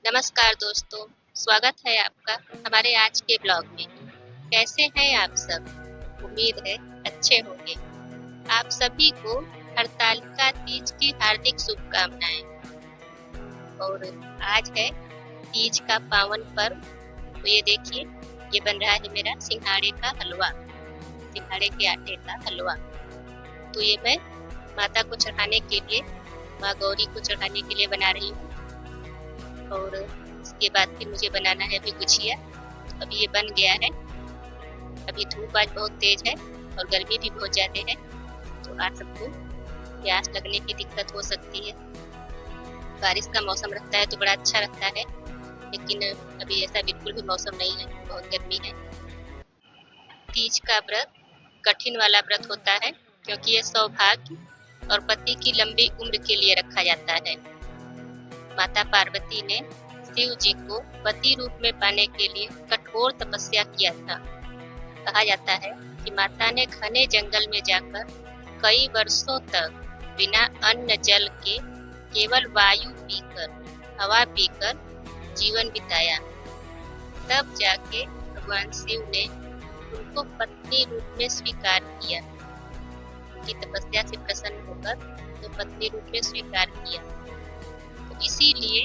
नमस्कार दोस्तों, स्वागत है आपका हमारे आज के ब्लॉग में। कैसे हैं आप सब? उम्मीद है अच्छे होंगे। आप सभी को हरतालिका तीज की हार्दिक शुभकामनाएं। और आज है तीज का पावन पर्व। तो ये देखिए, ये बन रहा है मेरा सिंघाड़े का हलवा, सिंघाड़े के आटे का हलवा। तो ये मैं माता को चढ़ाने के लिए, माँ गौरी को चढ़ाने के लिए बना रही हूँ। और इसके बाद फिर मुझे बनाना है अभी गुझिया। अभी ये बन गया है। अभी धूप आज बहुत तेज है और गर्मी भी बहुत ज़्यादा है, तो आज सबको प्यास लगने की दिक्कत हो सकती है। बारिश का मौसम रहता है तो बड़ा अच्छा रहता है, लेकिन अभी ऐसा बिल्कुल भी मौसम नहीं है, बहुत गर्मी है। तीज का व्रत कठिन वाला व्रत होता है, क्योंकि ये सौभाग्य और पति की लंबी उम्र के लिए रखा जाता है। माता पार्वती ने शिव जी को पति रूप में पाने के लिए कठोर तपस्या किया था। कहा जाता है कि माता ने घने जंगल में जाकर कई वर्षों तक बिना अन्न जल के केवल वायु पीकर, हवा पीकर जीवन बिताया। तब जाके भगवान शिव ने उनको पत्नी रूप में स्वीकार किया। उनकी तपस्या से प्रसन्न होकर तो पत्नी रूप में स्वीकार किया। तो इसीलिए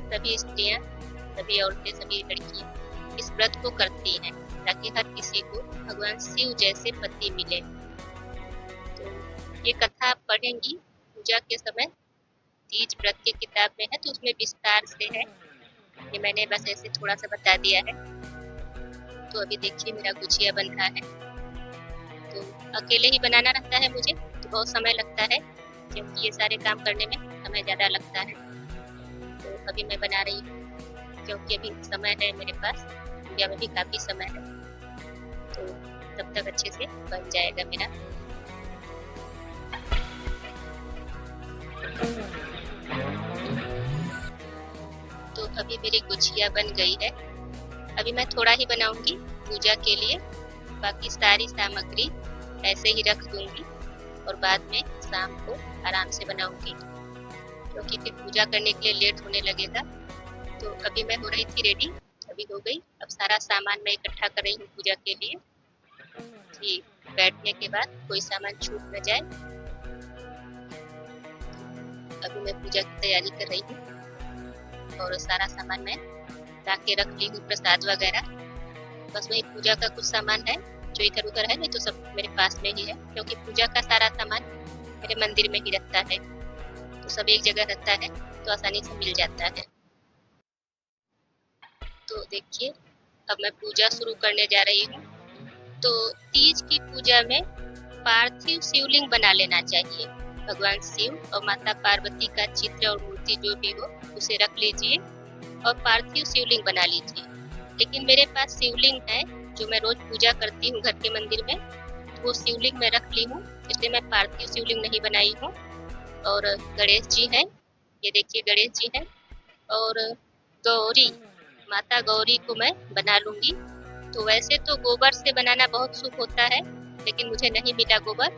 सभी स्त्रियां, सभी औरतें, सभी लड़कियां इस व्रत को करती हैं, ताकि हर किसी को भगवान शिव जैसे पति मिले। तो ये कथा आप पढ़ेंगी पूजा के समय, तीज व्रत की किताब में है, तो उसमें विस्तार से है। ये मैंने बस ऐसे थोड़ा सा बता दिया है। तो अभी देखिए मेरा गुझिया बन रहा है। तो अकेले ही बनाना रहता है मुझे, तो बहुत समय लगता है, क्योंकि ये सारे काम करने में समय ज़्यादा लगता है। तो अभी मैं बना रही हूँ, क्योंकि अभी समय है मेरे पास, इंडिया में भी काफ़ी समय है, तो तब तक अच्छे से बन जाएगा मेरा। तो अभी मेरी गुझिया बन गई है। अभी मैं थोड़ा ही बनाऊंगी पूजा के लिए, बाकी सारी सामग्री ऐसे ही रख दूंगी और बाद में शाम को आराम से बनाऊंगी, क्योंकि फिर पूजा करने के लिए लेट होने लगेगा। तो अभी मैं हो रही थी रेडी, अभी हो गई। अब सारा सामान मैं इकट्ठा कर रही हूँ पूजा के लिए, कि बैठने के बाद कोई सामान छूट न जाए। अभी मैं पूजा की तैयारी कर रही हूँ और सारा सामान मैं ला के रख ली हूँ, प्रसाद वगैरह। बस वही पूजा का कुछ सामान है जो इधर उधर है, नहीं तो सब मेरे पास में ही है, क्योंकि पूजा का सारा सामान मेरे मंदिर में ही रहता है, तो सब एक जगह रहता है, तो आसानी से मिल जाता है। तो देखिए, अब मैं पूजा शुरू करने जा रही हूँ। तो तीज की पूजा में पार्थिव शिवलिंग बना लेना चाहिए। भगवान शिव और माता पार्वती का चित्र और मूर्ति जो भी हो उसे रख लीजिए और पार्थिव शिवलिंग बना लीजिए। लेकिन मेरे पास शिवलिंग है जो मैं रोज पूजा करती हूँ घर के मंदिर में, तो वो शिवलिंग मैं रख ली हूँ, इसलिए मैं पार्थिव शिवलिंग नहीं बनाई हूँ। और गणेश जी हैं, ये देखिए गणेश जी हैं। और गौरी, माता गौरी को मैं बना लूंगी। तो वैसे तो गोबर से बनाना बहुत शुभ होता है, लेकिन मुझे नहीं मिला गोबर,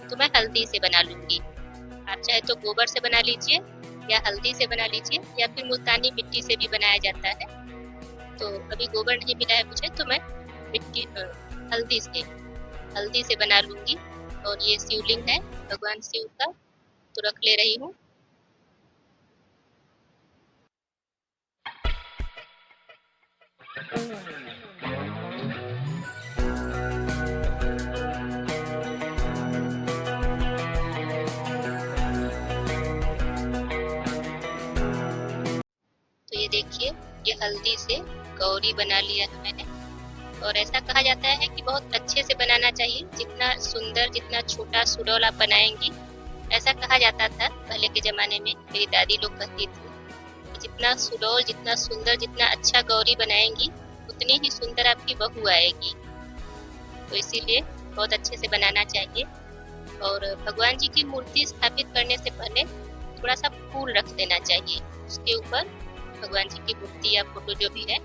तो मैं हल्दी से बना लूंगी। आप चाहे तो गोबर से बना लीजिए या हल्दी से बना लीजिए, या फिर मुल्तानी मिट्टी से भी बनाया जाता है। तो अभी गोबर नहीं मिला है मुझे, तो मैं मिट्टी हल्दी से बना लूंगी। और ये शिवलिंग है भगवान शिव का, तो रख ले रही हूँ। तो ये देखिए, ये हल्दी से गौरी बना लिया है मैंने। और ऐसा कहा जाता है कि बहुत अच्छे से बनाना चाहिए, जितना सुंदर, जितना छोटा सुडौल आप बनाएंगी, ऐसा कहा जाता था पहले के ज़माने में। मेरी दादी लोग कहती थी कि जितना सुडौल, जितना सुंदर, जितना अच्छा गौरी बनाएंगी, उतनी ही सुंदर आपकी बहू आएगी। तो इसीलिए बहुत अच्छे से बनाना चाहिए। और भगवान जी की मूर्ति स्थापित करने से पहले थोड़ा सा फूल रख देना चाहिए, उसके ऊपर भगवान जी की मूर्ति या फोटो जो भी है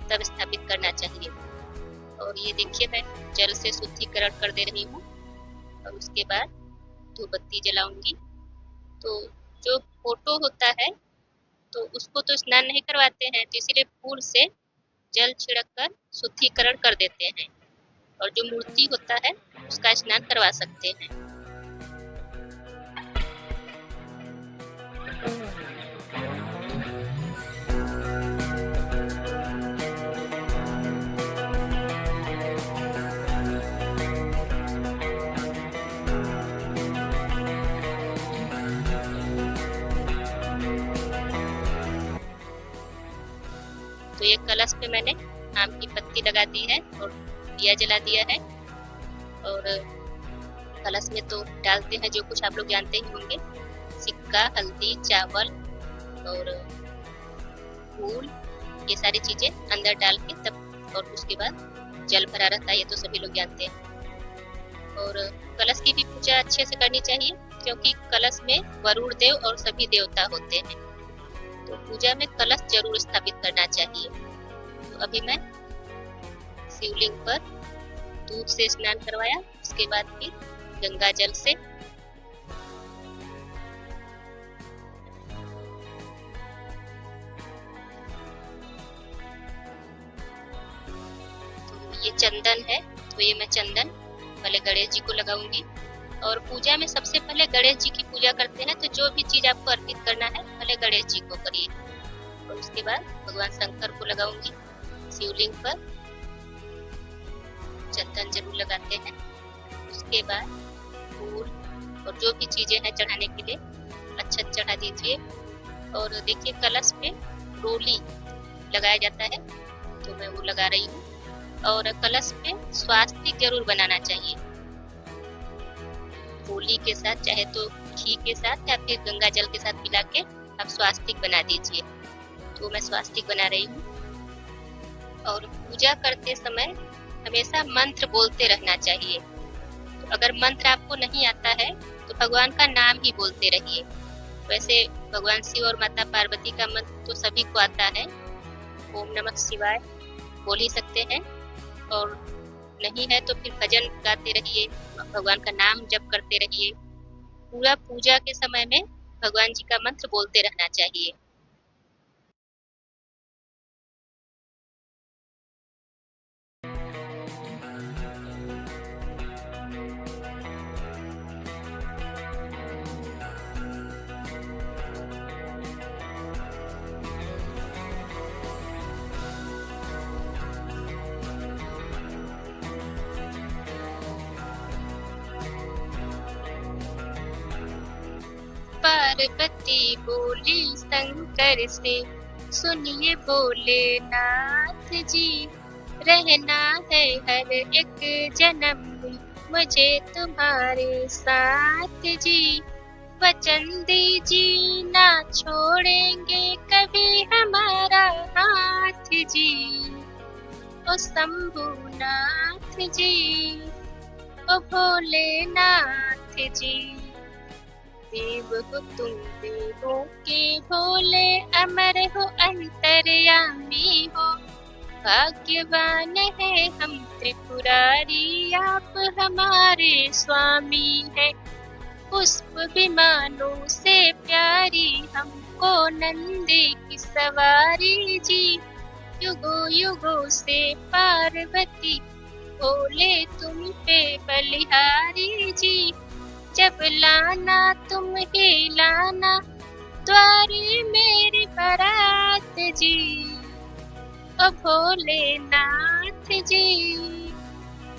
तब स्थापित करना चाहिए। और ये देखिए, मैं जल से शुद्धिकरण कर दे रही हूँ और उसके बाद धूप बत्ती जलाऊंगी। तो जो फोटो होता है तो उसको तो स्नान नहीं करवाते हैं, तो इसीलिए फूल से जल छिड़क कर शुद्धिकरण कर देते हैं और जो मूर्ति होता है उसका स्नान करवा सकते हैं। तो ये कलश पे मैंने आम की पत्ती लगा दी है और दिया जला दिया है। और कलश में तो डालते हैं जो कुछ आप लोग जानते ही होंगे, सिक्का, हल्दी, चावल और फूल, ये सारी चीजें अंदर डाल के तब, और उसके बाद जल भरा रहता है, ये तो सभी लोग जानते हैं। और कलश की भी पूजा अच्छे से करनी चाहिए क्योंकि कलश में वरुण देव और सभी देवता होते हैं, तो पूजा में कलश जरूर स्थापित करना चाहिए। तो अभी मैं शिवलिंग पर दूध से स्नान करवाया, उसके बाद फिर गंगा जल से। तो ये चंदन है, तो ये मैं चंदन पहले गणेश जी को लगाऊंगी। और पूजा में सबसे पहले गणेश जी की पूजा करते हैं, तो जो भी चीज आपको अर्पित करना है पहले गणेश जी को करिए और उसके बाद भगवान शंकर को लगाऊंगी। शिवलिंग पर चंदन जरूर लगाते हैं, उसके बाद फूल और जो भी चीजें हैं चढ़ाने के लिए अक्षत चढ़ा दीजिए। और देखिए कलश पे रोली लगाया जाता है, तो मैं वो लगा रही हूँ। और कलश पे स्वास्तिक जरूर बनाना चाहिए, रोली के साथ, चाहे तो घी के साथ या फिर गंगा जल के साथ मिला के आप स्वास्तिक बना दीजिए। तो मैं स्वास्तिक बना रही हूँ। और पूजा करते समय हमेशा मंत्र बोलते रहना चाहिए। तो अगर मंत्र आपको नहीं आता है तो भगवान का नाम ही बोलते रहिए। वैसे भगवान शिव और माता पार्वती का मंत्र तो सभी को आता है, ओम नमः शिवाय बोल ही सकते हैं। और नहीं है तो फिर भजन गाते रहिए, भगवान का नाम जप करते रहिए। पूरा पूजा के समय में भगवान जी का मंत्र बोलते रहना चाहिए। पार्वती बोली शंकर से, सुनिए भोलेनाथ जी, रहना है हर एक जन्म में मुझे तुम्हारे साथ जी। वचन दीजिए ना छोड़ेंगे कभी हमारा हाथ जी। ओ शंभुनाथ जी, ओ भोलेनाथ जी, देव हो तुम देवों के भोले, अमर हो अंतर्यामी हो। भाग्यवान है हम त्रिपुरारी, आप हमारे स्वामी है। पुष्प विमानों से प्यारी हमको नंदी की सवारी जी। युगों युगों से पार्वती भोले तुम पे बलिहारी जी। जब लाना तुम ही लाना द्वारे मेरी बारात जी। ओ भोलेनाथ जी,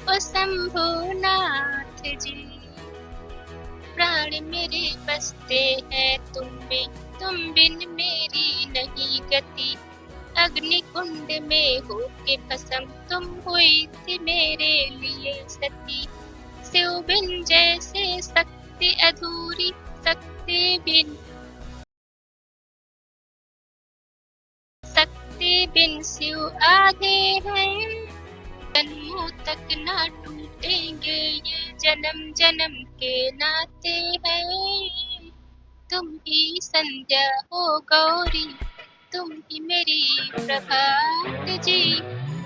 ओ शंभुनाथ जी, प्राण मेरे बसते हैं तुम में, तुम बिन मेरी नहीं गति। अग्नि कुंड में होके भस्म तुम हुई थी मेरे लिए सती। शिव बिन जैसे शक्ति अधूरी, शक्ति बिन शिव आगे हैं। जन्मों तक ना टूटेंगे ये जन्म जन्म के नाते हैं। तुम ही संध्या हो गौरी, तुम ही मेरी प्रभात जी।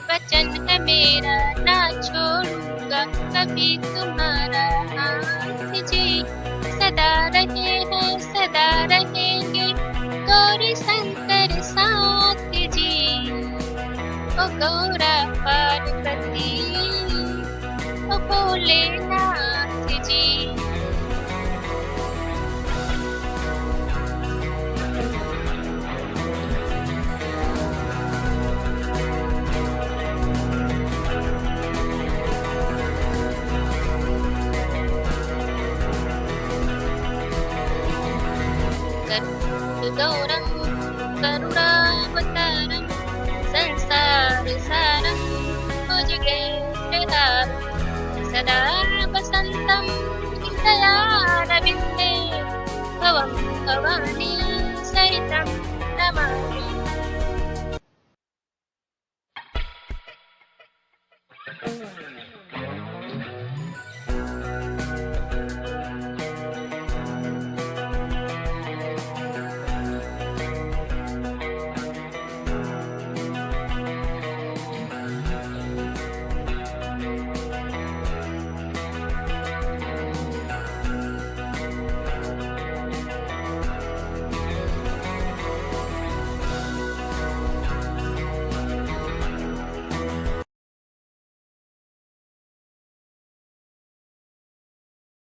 वचन है मेरा ना छोड़ूंगा कभी तुम्हारा हाथ जी। सदा रहे हैं सदा रहेंगे गौरी संग गौरा पार्वती ओ भोलेनाथ जी। गौरं करुणावतारं संसारसारं भुजगेन्द्रहारं सदा वसन्तं हृदयारविन्दे भवं भवानी सहितं नमामि।